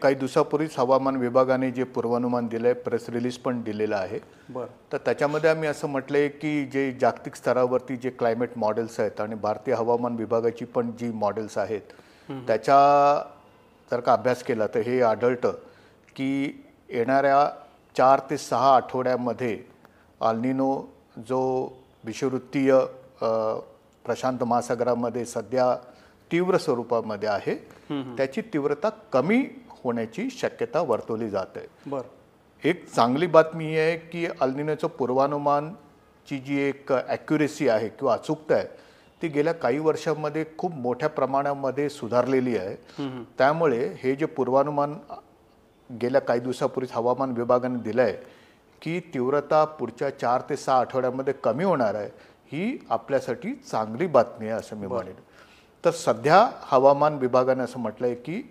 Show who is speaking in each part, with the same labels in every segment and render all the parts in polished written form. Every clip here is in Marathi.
Speaker 1: काही दिवसापूर्वीच हवामान विभागाने जे पूर्वानुमान दिलं आहे, प्रेस रिलीज पण दिलेलं आहे. तर त्याच्यामध्ये आम्ही असं म्हटलं आहे की जे जागतिक स्तरावरती जे क्लायमेट मॉडेल्स आहेत आणि भारतीय हवामान विभागाची पण जी मॉडेल्स आहेत त्याचा जर का अभ्यास केला तर हे आढळतं की येणाऱ्या 4 ते 6 आठवड्यामध्ये अल्निनो जो विषुववृत्तीय प्रशांत महासागरामध्ये सध्या तीव्र स्वरूपामध्ये आहे त्याची तीव्रता कमी होण्याची शक्यता वर्तवली जाते. एक चांगली बातमी ही आहे की अल्निनोचं पूर्वानुमानची जी एक ॲक्युरेसी आहे किंवा अचूकता आहे ती गेल्या काही वर्षांमध्ये खूप मोठ्या प्रमाणामध्ये सुधारलेली आहे. त्यामुळे हे जे पूर्वानुमान गेल्या काही दिवसापूर्वीच हवामान विभागाने दिलं आहे की तीव्रता पुढच्या 4 ते 6 आठवड्यामध्ये कमी होणार आहे, ही आपल्यासाठी चांगली बातमी आहे असं मी म्हणेन. तर सध्या हवामान विभागाने असं म्हटलं आहे की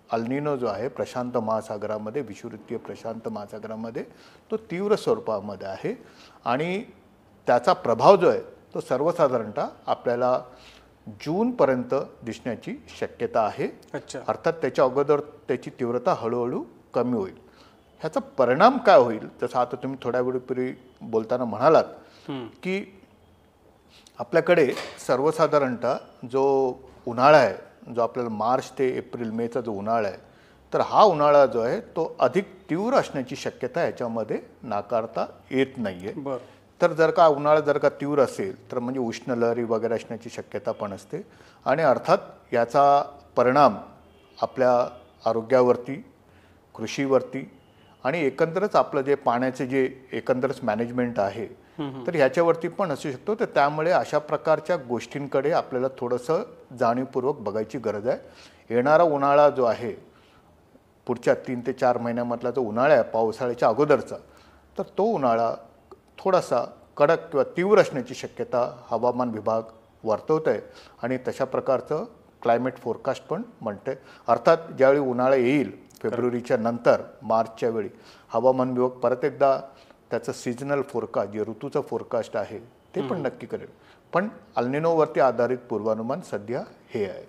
Speaker 1: अल्निनो जो आहे प्रशांत महासागरामध्ये विषुववृत्तीय प्रशांत महासागरामध्ये तो तीव्र स्वरूपामध्ये आहे आणि त्याचा प्रभाव जो आहे तो सर्वसाधारणतः आपल्याला जूनपर्यंत दिसण्याची शक्यता आहे. अर्थात त्याच्या अगोदर त्याची तीव्रता हळूहळू कमी होईल. ह्याचा परिणाम काय होईल जसं आता तुम्ही थोड्या वेळपूर्वी बोलताना म्हणालात की आपल्याकडे सर्वसाधारणतः जो उन्हाळा आहे जो आपल्याला मार्च ते एप्रिल मेचा जो उन्हाळा आहे तर हा उन्हाळा जो आहे तो अधिक तीव्र असण्याची शक्यता याच्यामध्ये नाकारता येत नाही आहे. तर जर का उन्हाळा जर का तीव्र असेल तर म्हणजे उष्ण लहरी वगैरे असण्याची शक्यता पण असते आणि अर्थात याचा परिणाम आपल्या आरोग्यावरती, कृषीवरती आणि एकंदरच आपलं जे पाण्याचे जे एकंदरच मॅनेजमेंट आहे तर ह्याच्यावरती पण असू शकतो. तर त्यामुळे अशा प्रकारच्या गोष्टींकडे आपल्याला थोडंसं जाणीवपूर्वक बघायची गरज आहे. येणारा उन्हाळा जो आहे पुढच्या 3 ते 4 महिन्यामधला जो उन्हाळा आहे पावसाळ्याच्या अगोदरचा तर तो उन्हाळा थोडासा कडक किंवा तीव्र असण्याची शक्यता हवामान विभाग वर्तवत आहे आणि तशा प्रकारचं क्लायमेट फोरकास्ट पण म्हणते. अर्थात ज्यावेळी उन्हाळा येईल फेब्रुवारीच्या नंतर मार्चच्या वेळी हवामान विभाग परत एकदा त्याचं सीजनल फोरकास्ट जे ऋतूचं फोरकास्ट आहे ते पण नक्की करेल. पण अल्निनोवरती आधारित पूर्वानुमान सध्या हे आहे.